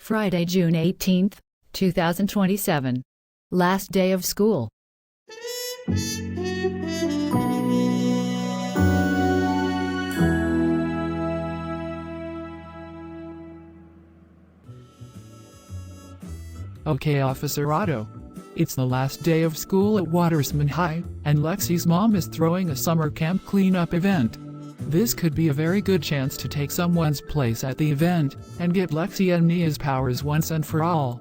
Friday, June 18th, 2027. Last day of school. Okay, Officer Otto. It's the last day of school at Watersman High, and Lexi's mom is throwing a summer camp cleanup event. This could be a very good chance to take someone's place at the event, and get Lexi and Nia's powers once and for all.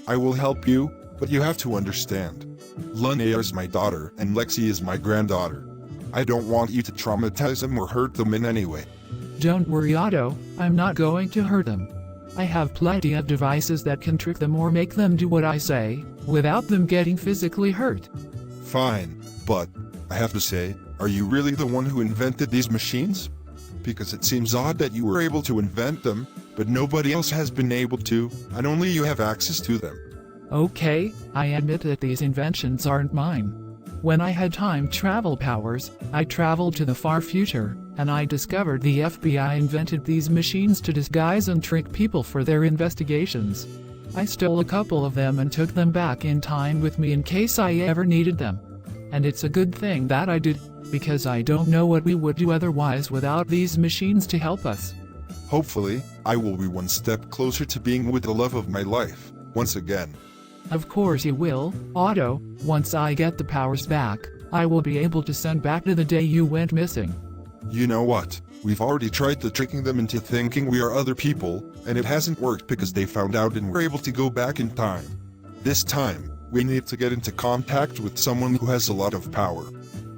I will help you, but you have to understand. Lanaya is my daughter and Lexi is my granddaughter. I don't want you to traumatize them or hurt them in any way. Don't worry, Otto, I'm not going to hurt them. I have plenty of devices that can trick them or make them do what I say, without them getting physically hurt. Fine, but, I have to say, are you really the one who invented these machines? Because it seems odd that you were able to invent them, but nobody else has been able to, and only you have access to them. Okay, I admit that these inventions aren't mine. When I had time travel powers, I traveled to the far future, and I discovered the FBI invented these machines to disguise and trick people for their investigations. I stole a couple of them and took them back in time with me in case I ever needed them. And it's a good thing that I did, because I don't know what we would do otherwise without these machines to help us. Hopefully, I will be one step closer to being with the love of my life, once again. Of course you will, Otto. Once I get the powers back, I will be able to send back to the day you went missing. You know what? We've already tried tricking them into thinking we are other people, and it hasn't worked because they found out and were able to go back in time. This time, we need to get into contact with someone who has a lot of power.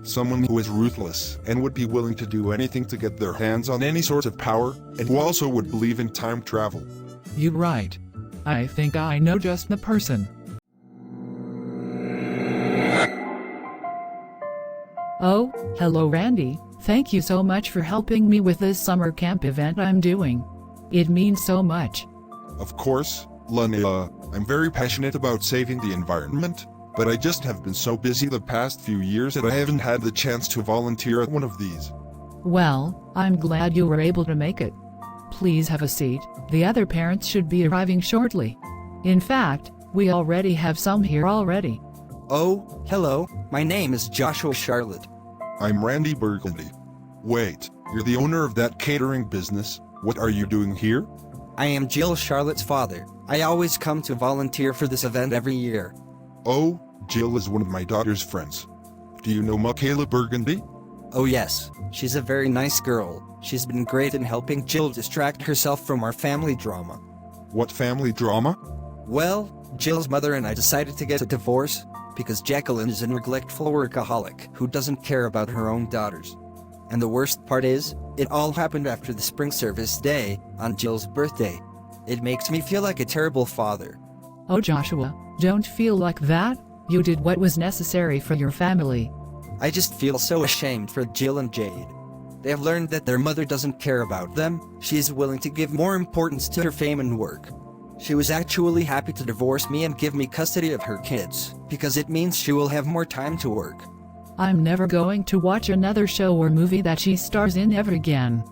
Someone who is ruthless and would be willing to do anything to get their hands on any sort of power, and who also would believe in time travel. You're right. I think I know just the person. Oh, hello Randy. Thank you so much for helping me with this summer camp event I'm doing. It means so much. Of course, Lanaya, I'm very passionate about saving the environment, but I just have been so busy the past few years that I haven't had the chance to volunteer at one of these. Well, I'm glad you were able to make it. Please have a seat, the other parents should be arriving shortly. In fact, we already have some here already. Oh, hello, my name is Joshua Charlotte. I'm Randy Burgundy. Wait, you're the owner of that catering business. What are you doing here? I am Jill Charlotte's father. I always come to volunteer for this event every year. Oh, Jill is one of my daughter's friends. Do you know Michaela Burgundy? Oh yes, she's a very nice girl. She's been great in helping Jill distract herself from our family drama. What family drama? Well, Jill's mother and I decided to get a divorce, because Jacqueline is a neglectful workaholic who doesn't care about her own daughters. And the worst part is, it all happened after the spring service day, on Jill's birthday. It makes me feel like a terrible father. Oh Joshua, don't feel like that. You did what was necessary for your family. I just feel so ashamed for Jill and Jade. They have learned that their mother doesn't care about them. She is willing to give more importance to her fame and work. She was actually happy to divorce me and give me custody of her kids, because it means she will have more time to work. I'm never going to watch another show or movie that she stars in ever again.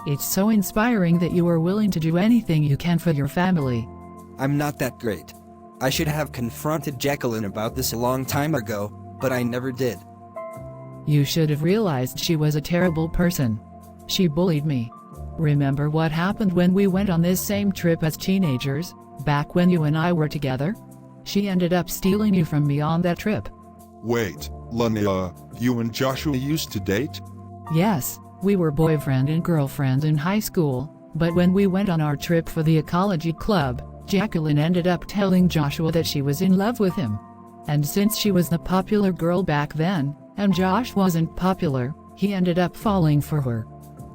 It's so inspiring that you are willing to do anything you can for your family. I'm not that great. I should have confronted Jacqueline about this a long time ago, but I never did. You should have realized she was a terrible person. She bullied me. Remember what happened when we went on this same trip as teenagers, back when you and I were together? She ended up stealing you from me on that trip. Wait, Lanaya, you and Joshua used to date? Yes, we were boyfriend and girlfriend in high school, but when we went on our trip for the ecology club, Jacqueline ended up telling Joshua that she was in love with him. And since she was the popular girl back then, and Josh wasn't popular, he ended up falling for her.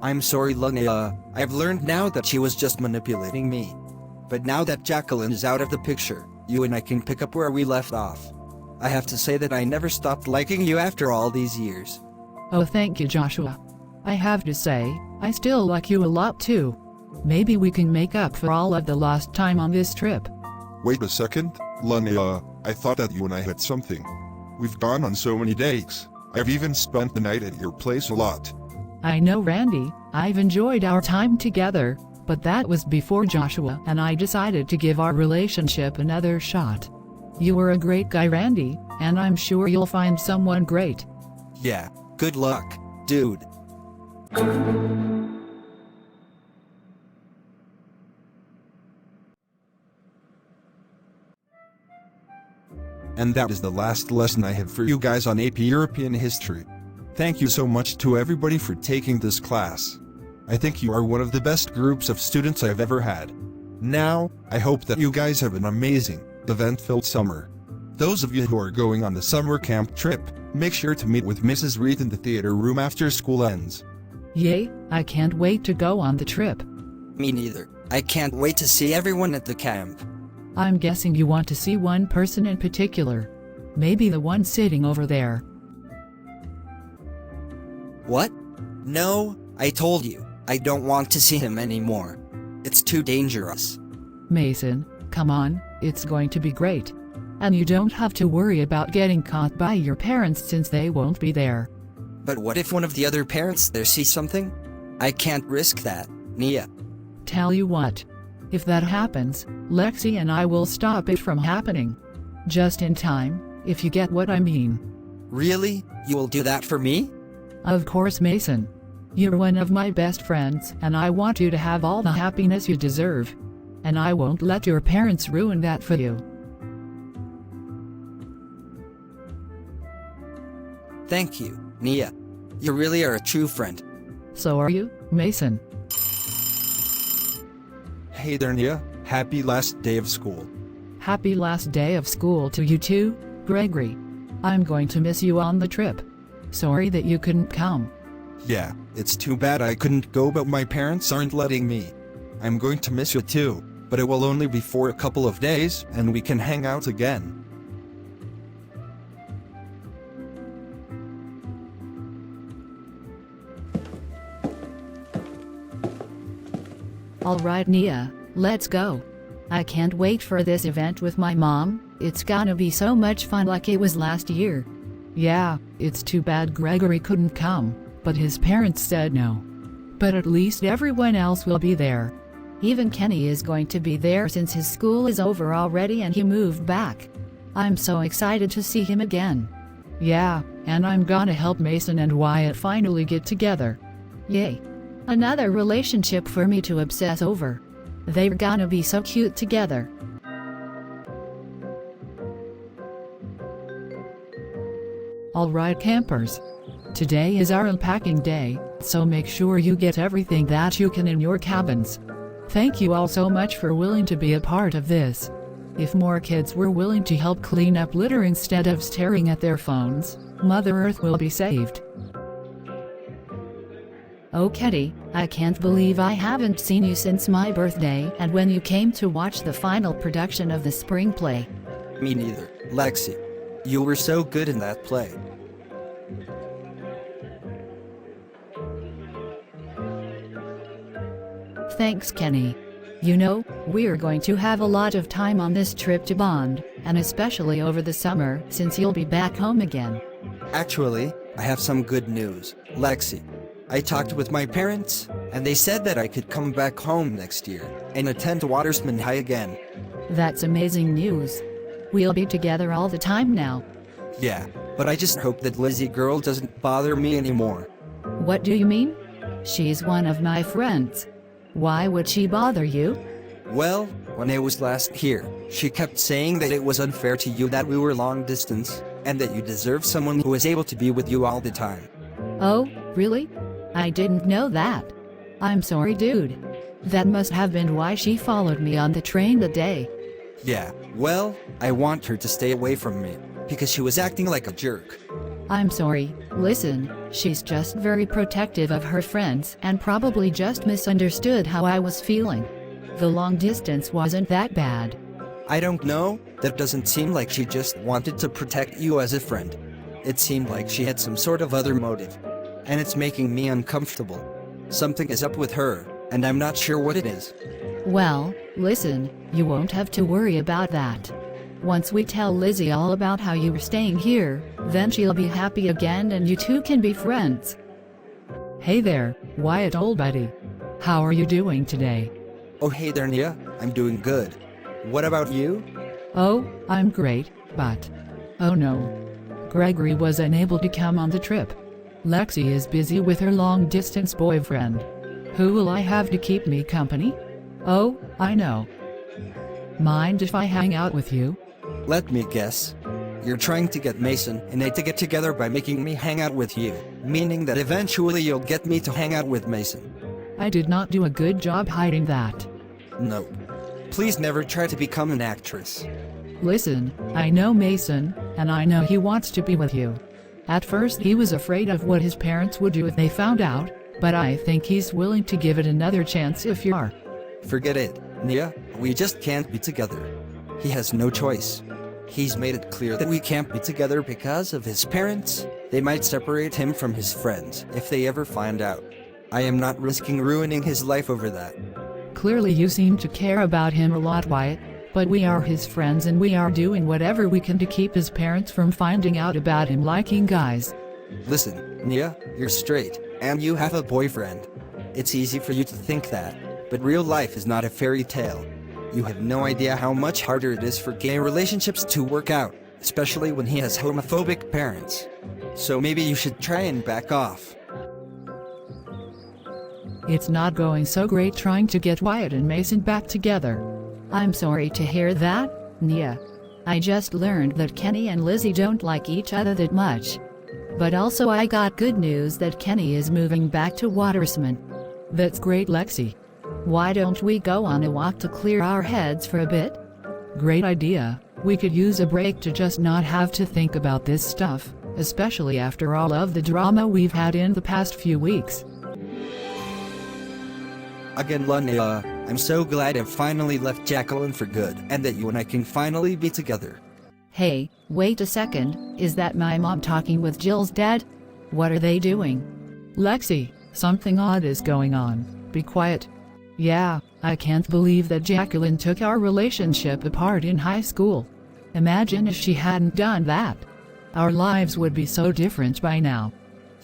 I'm sorry Lanaya, I've learned now that she was just manipulating me. But now that Jacqueline is out of the picture, you and I can pick up where we left off. I have to say that I never stopped liking you after all these years. Oh thank you Joshua. I have to say, I still like you a lot too. Maybe we can make up for all of the lost time on this trip. Wait a second, Lanaya, I thought that you and I had something. We've gone on so many dates. I've even spent the night at your place a lot. I know Randy, I've enjoyed our time together, But that was before Joshua and I decided to give our relationship another shot. You were a great guy, Randy, and I'm sure you'll find someone great. Yeah, good luck, dude. And that is the last lesson I have for you guys on AP European History. Thank you so much to everybody for taking this class. I think you are one of the best groups of students I've ever had. Now, I hope that you guys have an amazing, event-filled summer. Those of you who are going on the summer camp trip, make sure to meet with Mrs. Reed in the theater room after school ends. Yay, I can't wait to go on the trip. Me neither. I can't wait to see everyone at the camp. I'm guessing you want to see one person in particular. Maybe the one sitting over there. What? No, I told you, I don't want to see him anymore. It's too dangerous. Mason, come on, it's going to be great. And you don't have to worry about getting caught by your parents since they won't be there. But what if one of the other parents there sees something? I can't risk that, Nia. Tell you what. If that happens, Lexi and I will stop it from happening. Just in time, if you get what I mean. Really? You will do that for me? Of course, Mason. You're one of my best friends, and I want you to have all the happiness you deserve. And I won't let your parents ruin that for you. Thank you, Nia. You really are a true friend. So are you, Mason. Hey there, Nia. Happy last day of school. Happy last day of school to you too, Gregory. I'm going to miss you on the trip. Sorry that you couldn't come. Yeah, it's too bad I couldn't go, but my parents aren't letting me. I'm going to miss you too, but it will only be for a couple of days and we can hang out again. Alright, Nia, let's go. I can't wait for this event with my mom. It's gonna be so much fun like it was last year. Yeah, it's too bad Gregory couldn't come, but his parents said no. But at least everyone else will be there. Even Kenny is going to be there since his school is over already and he moved back. I'm so excited to see him again. Yeah, and I'm gonna help Mason and Wyatt finally get together. Yay. Another relationship for me to obsess over. They're gonna be so cute together. Alright, campers. Today is our unpacking day, so make sure you get everything that you can in your cabins. Thank you all so much for willing to be a part of this. If more kids were willing to help clean up litter instead of staring at their phones, Mother Earth will be saved. Oh Kitty, I can't believe I haven't seen you since my birthday and when you came to watch the final production of the spring play. Me neither, Lexi. You were so good in that play. Thanks, Kenny. You know, we're going to have a lot of time on this trip to bond, and especially over the summer since you'll be back home again. Actually, I have some good news, Lexi. I talked with my parents, and they said that I could come back home next year and attend Watersman High again. That's amazing news. We'll be together all the time now. Yeah, but I just hope that Lizzie girl doesn't bother me anymore. What do you mean? She's one of my friends. Why would she bother you? Well, when I was last here, she kept saying that it was unfair to you that we were long distance, and that you deserve someone who is able to be with you all the time. Oh, really? I didn't know that. I'm sorry, dude. That must have been why she followed me on the train that day. Yeah, well, I want her to stay away from me, because she was acting like a jerk. I'm sorry, listen, she's just very protective of her friends and probably just misunderstood how I was feeling. The long distance wasn't that bad. I don't know, that doesn't seem like she just wanted to protect you as a friend. It seemed like she had some sort of other motive. And it's making me uncomfortable. Something is up with her, and I'm not sure what it is. Well, listen, you won't have to worry about that. Once we tell Lizzie all about how you were staying here, then she'll be happy again and you two can be friends. Hey there, Wyatt old buddy. How are you doing today? Oh hey there Nia, I'm doing good. What about you? Oh, I'm great, but... Oh no. Gregory was unable to come on the trip. Lexi is busy with her long-distance boyfriend. Who will I have to keep me company? Oh, I know. Mind if I hang out with you? Let me guess. You're trying to get Mason and I to get together by making me hang out with you, meaning that eventually you'll get me to hang out with Mason. I did not do a good job hiding that. No. Please never try to become an actress. Listen, I know Mason, and I know he wants to be with you. At first he was afraid of what his parents would do if they found out, but I think he's willing to give it another chance if you are. Forget it, Nia, we just can't be together. He has no choice. He's made it clear that we can't be together because of his parents. They might separate him from his friends if they ever find out. I am not risking ruining his life over that. Clearly you seem to care about him a lot, Wyatt, but we are his friends and we are doing whatever we can to keep his parents from finding out about him liking guys. Listen, Nia, you're straight, and you have a boyfriend. It's easy for you to think that, but real life is not a fairy tale. You have no idea how much harder it is for gay relationships to work out, especially when he has homophobic parents. So maybe you should try and back off. It's not going so great trying to get Wyatt and Mason back together. I'm sorry to hear that, Nia. I just learned that Kenny and Lizzie don't like each other that much. But also I got good news that Kenny is moving back to Watersman. That's great, Lexi. Why don't we go on a walk to clear our heads for a bit? Great idea. We could use a break to just not have to think about this stuff, especially after all of the drama we've had in the past few weeks. Again, Lanaya, I'm so glad I've finally left Jacqueline for good and that you and I can finally be together. Hey, wait a second, is that my mom talking with Jill's dad? What are they doing? Lexi, something odd is going on. Be quiet. Yeah, I can't believe that Jacqueline took our relationship apart in high school. Imagine if she hadn't done that. Our lives would be so different by now.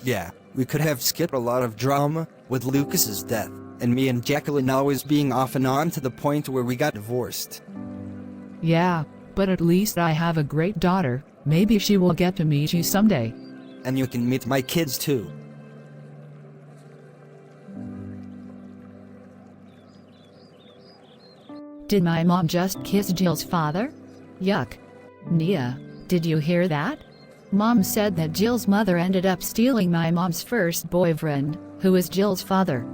Yeah, we could have skipped a lot of drama with Lucas's death, and me and Jacqueline always being off and on to the point where we got divorced. Yeah, but at least I have a great daughter. Maybe she will get to meet you someday. And you can meet my kids too. Did my mom just kiss Jill's father? Yuck. Nia, did you hear that? Mom said that Jill's mother ended up stealing my mom's first boyfriend, who is Jill's father.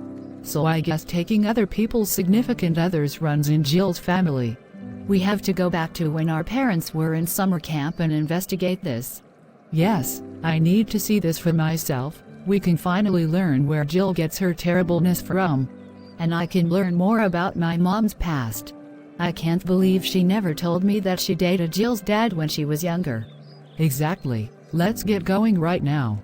So I guess taking other people's significant others runs in Jill's family. We have to go back to when our parents were in summer camp and investigate this. Yes, I need to see this for myself. We can finally learn where Jill gets her terribleness from. And I can learn more about my mom's past. I can't believe she never told me that she dated Jill's dad when she was younger. Exactly. Let's get going right now.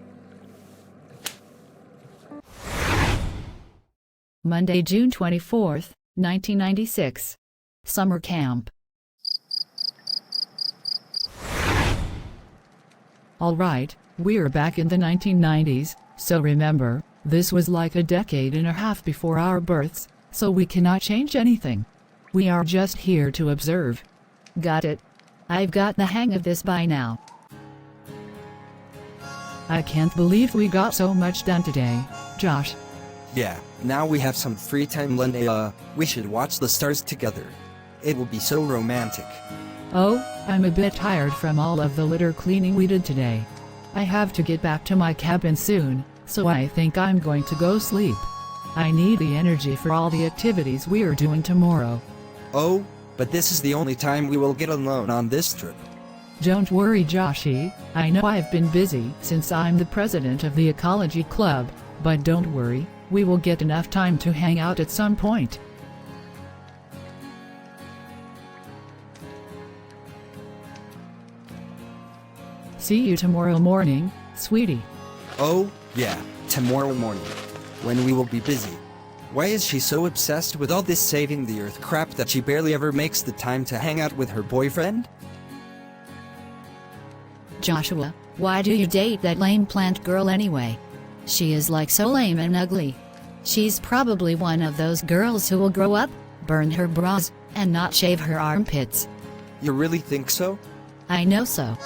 Monday, June 24th, 1996. Summer camp. Alright, we're back in the 1990s, so remember, this was like a decade and a half before our births, so we cannot change anything. We are just here to observe. Got it? I've got the hang of this by now. I can't believe we got so much done today, Josh. Yeah, now we have some free time, Lanaya. We should watch the stars together. It will be so romantic. Oh, I'm a bit tired from all of the litter cleaning we did today. I have to get back to my cabin soon, so I think I'm going to go sleep. I need the energy for all the activities we are doing tomorrow. Oh, but this is the only time we will get alone on this trip. Don't worry, Joshy. I know I've been busy since I'm the president of the Ecology Club, but don't worry, we will get enough time to hang out at some point. See you tomorrow morning, sweetie. Oh, yeah, tomorrow morning. When we will be busy. Why is she so obsessed with all this saving the earth crap that she barely ever makes the time to hang out with her boyfriend? Joshua, why do you date that lame plant girl anyway? She is like so lame and ugly. She's probably one of those girls who will grow up, burn her bras, and not shave her armpits. You really think so? I know so.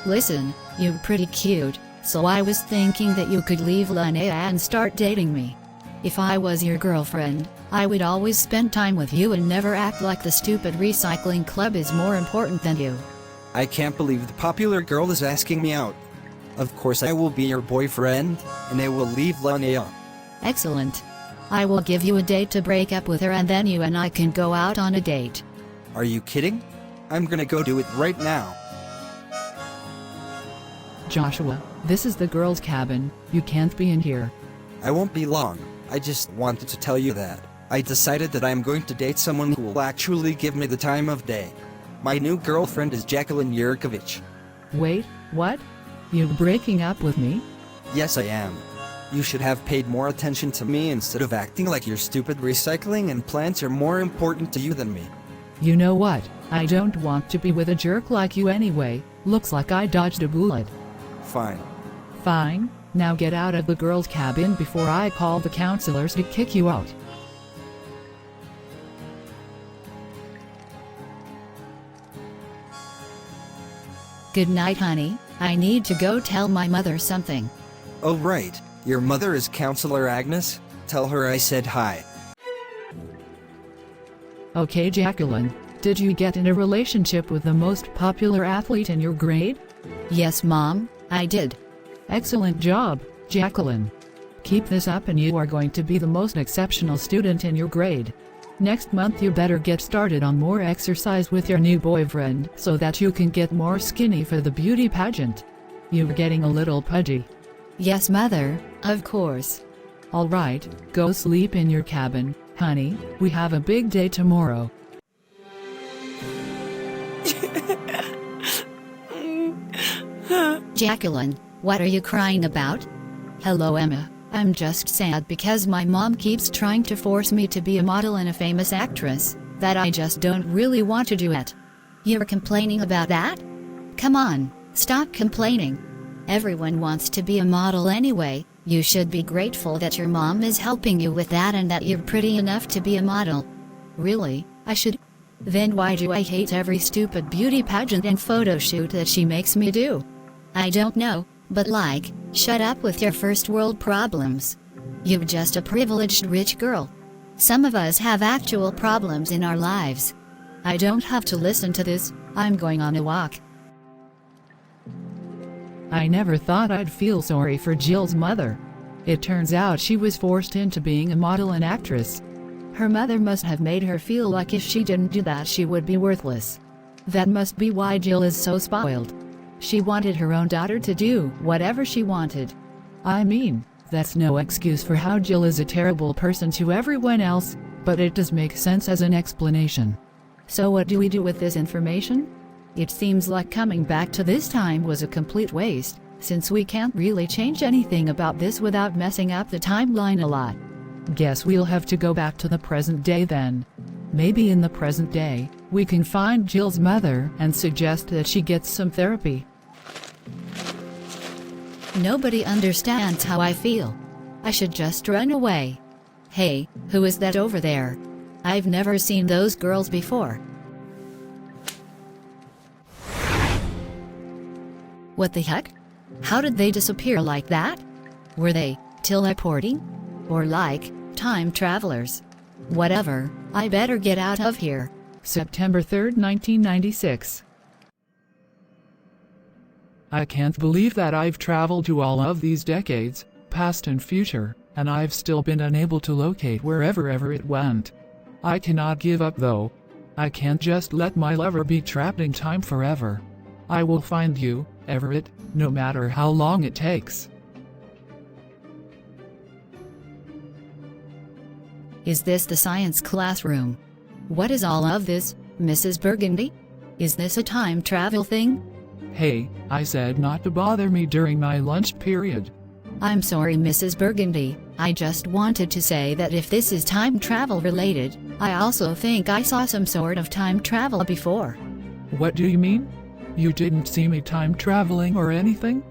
Listen, you're pretty cute, so I was thinking that you could leave Lanaya and start dating me. If I was your girlfriend, I would always spend time with you and never act like the stupid recycling club is more important than you. I can't believe the popular girl is asking me out. Of course I will be your boyfriend, and I will leave Lanaya. Excellent. I will give you a date to break up with her and then you and I can go out on a date. Are you kidding? I'm gonna go do it right now. Joshua, this is the girls' cabin. You can't be in here. I won't be long. I just wanted to tell you that I decided that I am going to date someone who will actually give me the time of day. My new girlfriend is Jacqueline Yurkovich. Wait, what? You breaking up with me? Yes, I am. You should have paid more attention to me instead of acting like your stupid recycling and plants are more important to you than me. You know what? I don't want to be with a jerk like you anyway. Looks like I dodged a bullet. Fine. Fine. Now get out of the girls' cabin before I call the counselors to kick you out. Good night, honey. I need to go tell my mother something. Oh right, your mother is Counselor Agnes? Tell her I said hi. Okay, Jacqueline. Did you get in a relationship with the most popular athlete in your grade? Yes, Mom, I did. Excellent job, Jacqueline. Keep this up and you are going to be the most exceptional student in your grade. Next month you better get started on more exercise with your new boyfriend so that you can get more skinny for the beauty pageant. You're getting a little pudgy. Yes, Mother, of course. Alright, go sleep in your cabin, honey. We have a big day tomorrow. Jacqueline, what are you crying about? Hello, Emma. I'm just sad because my mom keeps trying to force me to be a model and a famous actress that I just don't really want to do it. You're complaining about that? Come on, stop complaining. Everyone wants to be a model anyway. You should be grateful that your mom is helping you with that and that you're pretty enough to be a model. Really, I should. Then why do I hate every stupid beauty pageant and photo shoot that she makes me do? I don't know, but shut up with your first world problems. You're just a privileged rich girl. Some of us have actual problems in our lives. I don't have to listen to this. I'm going on a walk. I never thought I'd feel sorry for Jill's mother. It turns out she was forced into being a model and actress. Her mother must have made her feel like if she didn't do that she would be worthless. That must be why Jill is so spoiled. She wanted her own daughter to do whatever she wanted. I mean, that's no excuse for how Jill is a terrible person to everyone else, but it does make sense as an explanation. So what do we do with this information? It seems like coming back to this time was a complete waste, since we can't really change anything about this without messing up the timeline a lot. Guess we'll have to go back to the present day then. Maybe in the present day, we can find Jill's mother and suggest that she gets some therapy. Nobody understands how I feel. I should just run away. Hey, who is that over there? I've never seen those girls before. What the heck? How did they disappear like that? Were they teleporting? Or time travelers? Whatever, I better get out of here. September 3rd, 1996. I can't believe that I've traveled to all of these decades, past and future, and I've still been unable to locate wherever it went. I cannot give up though. I can't just let my lover be trapped in time forever. I will find you, Everett, no matter how long it takes. Is this the science classroom? What is all of this, Mrs. Burgundy? Is this a time travel thing? Hey, I said not to bother me during my lunch period. I'm sorry, Mrs. Burgundy. I just wanted to say that if this is time travel related, I also think I saw some sort of time travel before. What do you mean? You didn't see me time traveling or anything?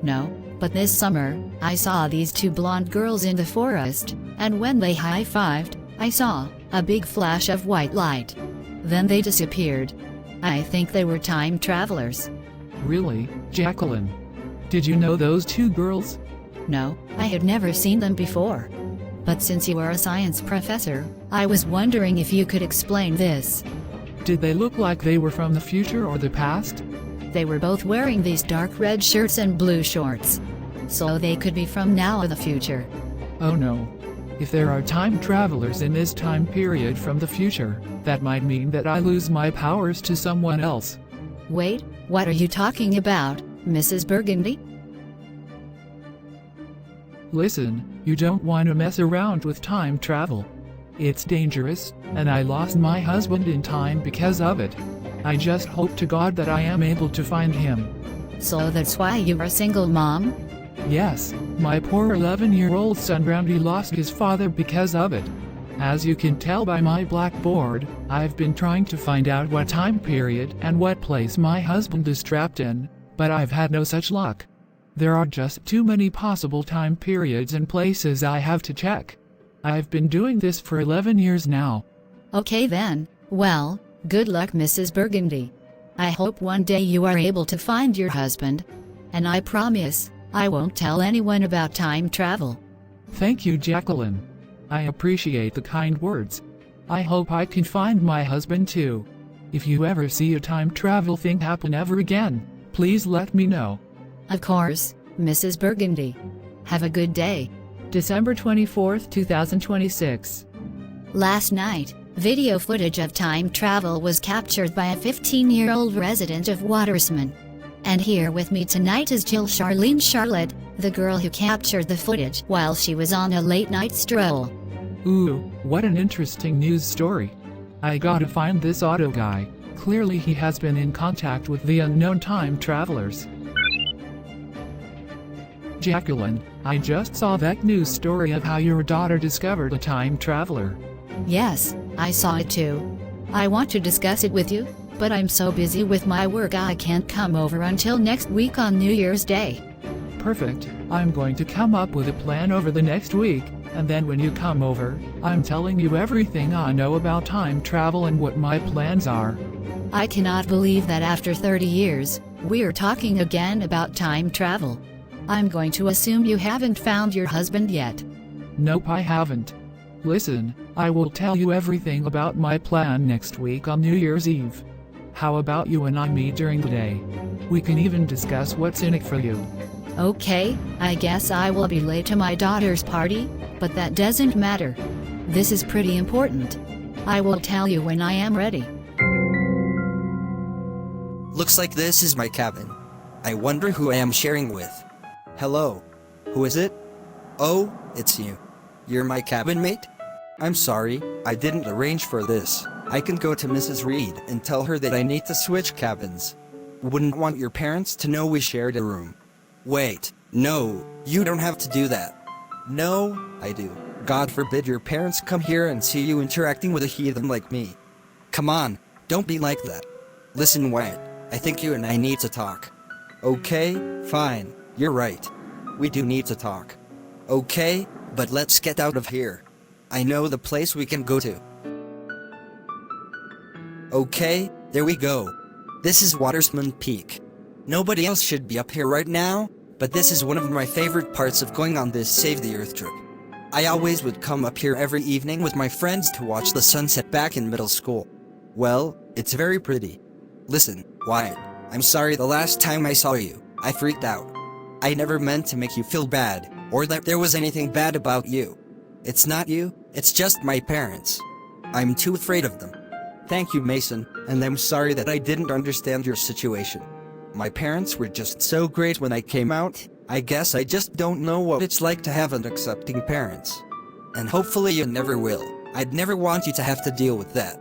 No, but this summer, I saw these two blonde girls in the forest, and when they high-fived, I saw A big flash of white light. Then they disappeared. I think they were time travelers. Really, Jacqueline? Did you know those two girls? No, I had never seen them before. But since you are a science professor, I was wondering if you could explain this. Did they look like they were from the future or the past? They were both wearing these dark red shirts and blue shorts. So they could be from now or the future. Oh no. If there are time travelers in this time period from the future, that might mean that I lose my powers to someone else. Wait, what are you talking about, Mrs. Burgundy? Listen, you don't want to mess around with time travel. It's dangerous, and I lost my husband in time because of it. I just hope to God that I am able to find him. So that's why you are a single mom? Yes, my poor 11-year-old son Randy lost his father because of it. As you can tell by my blackboard, I've been trying to find out what time period and what place my husband is trapped in, but I've had no such luck. There are just too many possible time periods and places I have to check. I've been doing this for 11 years now. Okay then, well, good luck Mrs. Burgundy. I hope one day you are able to find your husband. And I promise, I won't tell anyone about time travel. Thank you, Jacqueline. I appreciate the kind words. I hope I can find my husband too. If you ever see a time travel thing happen ever again, please let me know. Of course, Mrs. Burgundy. Have a good day. December 24th, 2026. Last night, video footage of time travel was captured by a 15-year-old resident of Watersman. And here with me tonight is Jill Charlene Charlotte, the girl who captured the footage while she was on a late-night stroll. Ooh, what an interesting news story. I gotta find this Otto guy. Clearly he has been in contact with the unknown time travelers. Jacqueline, I just saw that news story of how your daughter discovered a time traveler. Yes, I saw it too. I want to discuss it with you, but I'm so busy with my work I can't come over until next week on New Year's Day. Perfect. I'm going to come up with a plan over the next week, and then when you come over, I'm telling you everything I know about time travel and what my plans are. I cannot believe that after 30 years, we're talking again about time travel. I'm going to assume you haven't found your husband yet. Nope, I haven't. Listen, I will tell you everything about my plan next week on New Year's Eve. How about you and I meet during the day? We can even discuss what's in it for you. Okay, I guess I will be late to my daughter's party, but that doesn't matter. This is pretty important. I will tell you when I am ready. Looks like this is my cabin. I wonder who I am sharing with. Hello. Who is it? Oh, it's you. You're my cabin mate? I'm sorry, I didn't arrange for this. I can go to Mrs. Reed and tell her that I need to switch cabins. Wouldn't want your parents to know we shared a room. Wait, no, you don't have to do that. No, I do. God forbid your parents come here and see you interacting with a heathen like me. Come on, don't be like that. Listen, Wyatt, I think you and I need to talk. Okay, fine, you're right. We do need to talk. Okay, but let's get out of here. I know the place we can go to. Okay, there we go. This is Watersman Peak. Nobody else should be up here right now, but this is one of my favorite parts of going on this Save the Earth trip. I always would come up here every evening with my friends to watch the sunset back in middle school. Well, it's very pretty. Listen, Wyatt, I'm sorry the last time I saw you, I freaked out. I never meant to make you feel bad, or that there was anything bad about you. It's not you, it's just my parents. I'm too afraid of them. Thank you, Mason, and I'm sorry that I didn't understand your situation. My parents were just so great when I came out, I guess I just don't know what it's like to have an accepting parents. And hopefully you never will. I'd never want you to have to deal with that.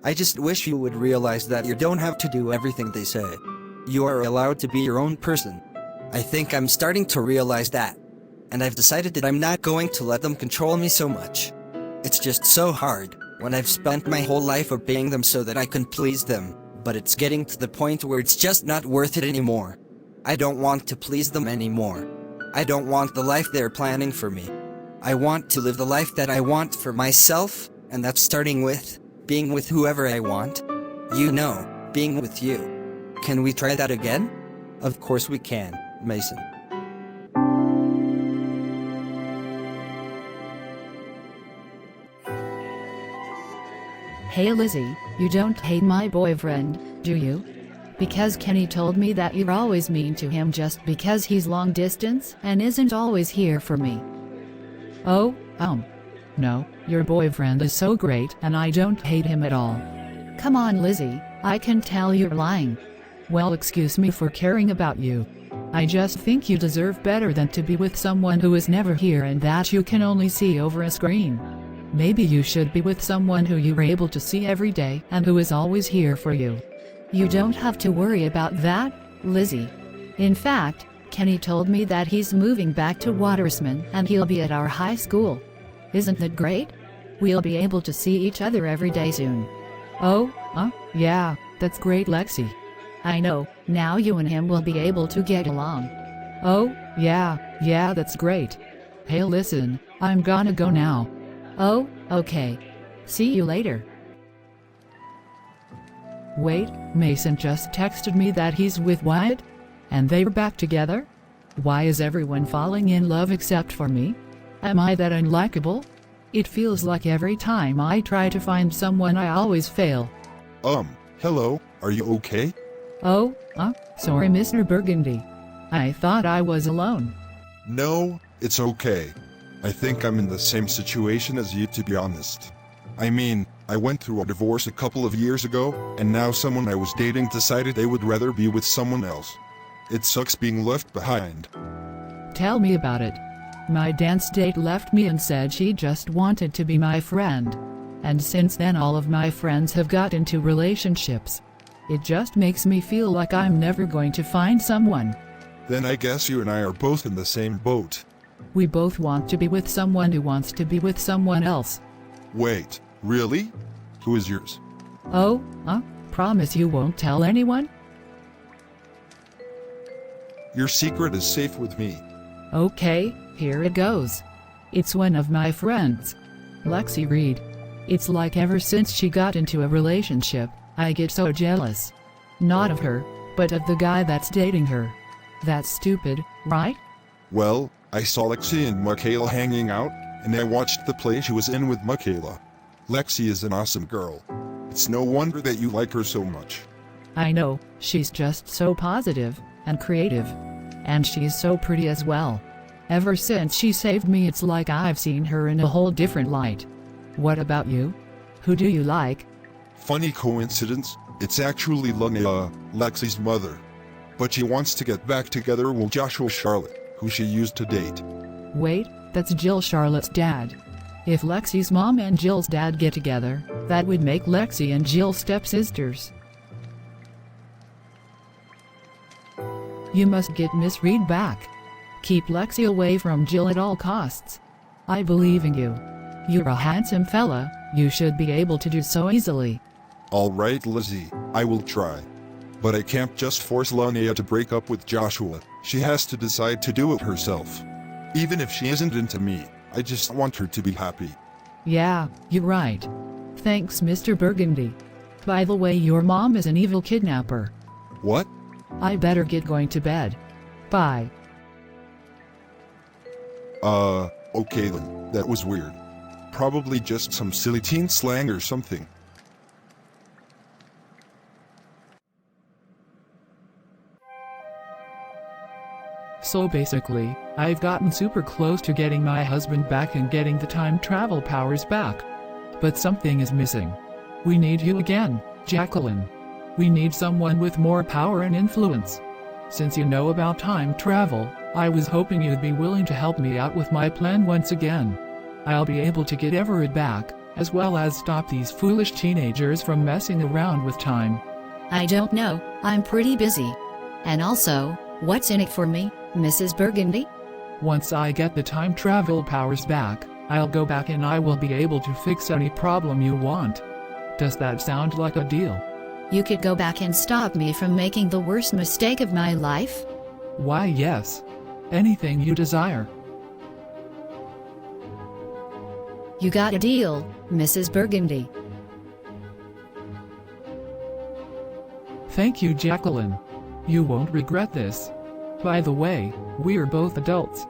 I just wish you would realize that you don't have to do everything they say. You are allowed to be your own person. I think I'm starting to realize that. And I've decided that I'm not going to let them control me so much. It's just so hard, when I've spent my whole life obeying them so that I can please them, but it's getting to the point where it's just not worth it anymore. I don't want to please them anymore. I don't want the life they're planning for me. I want to live the life that I want for myself, and that's starting with being with whoever I want. You know, being with you. Can we try that again? Of course we can, Mason. Hey Lizzie, you don't hate my boyfriend, do you? Because Kenny told me that you're always mean to him just because he's long distance and isn't always here for me. Oh, no, your boyfriend is so great and I don't hate him at all. Come on Lizzie, I can tell you're lying. Well, excuse me for caring about you. I just think you deserve better than to be with someone who is never here and that you can only see over a screen. Maybe you should be with someone who you're able to see every day and who is always here for you. You don't have to worry about that, Lizzie. In fact, Kenny told me that he's moving back to Watersman and he'll be at our high school. Isn't that great? We'll be able to see each other every day soon. Oh, yeah, that's great, Lexi. I know, now you and him will be able to get along. Oh, yeah, that's great. Hey, listen, I'm gonna go now. Oh, okay. See you later. Wait, Mason just texted me that he's with Wyatt? And they're back together? Why is everyone falling in love except for me? Am I that unlikable? It feels like every time I try to find someone I always fail. Hello, are you okay? Oh, sorry Mr. Burgundy. I thought I was alone. No, it's okay. I think I'm in the same situation as you, to be honest. I mean, I went through a divorce a couple of years ago, and now someone I was dating decided they would rather be with someone else. It sucks being left behind. Tell me about it. My dance date left me and said she just wanted to be my friend. And since then all of my friends have got into relationships. It just makes me feel like I'm never going to find someone. Then I guess you and I are both in the same boat. We both want to be with someone who wants to be with someone else. Wait, really? Who is yours? Oh, promise you won't tell anyone? Your secret is safe with me. Okay, here it goes. It's one of my friends. Lexi Reed. It's like ever since she got into a relationship, I get so jealous. Not of her, but of the guy that's dating her. That's stupid, right? Well, I saw Lexi and Michaela hanging out, and I watched the play she was in with Michaela. Lexi is an awesome girl. It's no wonder that you like her so much. I know, she's just so positive and creative. And she's so pretty as well. Ever since she saved me, it's like I've seen her in a whole different light. What about you? Who do you like? Funny coincidence, it's actually Lanaya, Lexi's mother. But she wants to get back together with Joshua Charlotte, who she used to date. Wait, that's Jill Charlotte's dad. If Lexi's mom and Jill's dad get together, that would make Lexi and Jill stepsisters. You must get Miss Reed back. Keep Lexi away from Jill at all costs. I believe in you. You're a handsome fella, you should be able to do so easily. Alright Lizzie, I will try. But I can't just force Lanaya to break up with Joshua, she has to decide to do it herself. Even if she isn't into me, I just want her to be happy. Yeah, you're right. Thanks Mr. Burgundy. By the way, your mom is an evil kidnapper. What? I better get going to bed. Bye. Okay then, that was weird. Probably just some silly teen slang or something. So basically, I've gotten super close to getting my husband back and getting the time travel powers back. But something is missing. We need you again, Jacqueline. We need someone with more power and influence. Since you know about time travel, I was hoping you'd be willing to help me out with my plan once again. I'll be able to get Everett back, as well as stop these foolish teenagers from messing around with time. I don't know, I'm pretty busy. And also, what's in it for me, Mrs. Burgundy? Once I get the time travel powers back, I'll go back and I will be able to fix any problem you want. Does that sound like a deal? You could go back and stop me from making the worst mistake of my life? Why yes. Anything you desire. You got a deal, Mrs. Burgundy. Thank you, Jacqueline. You won't regret this. By the way, we're both adults.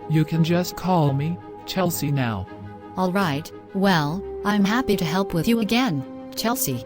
You can just call me Chelsea now. All right, well, I'm happy to help with you again, Chelsea.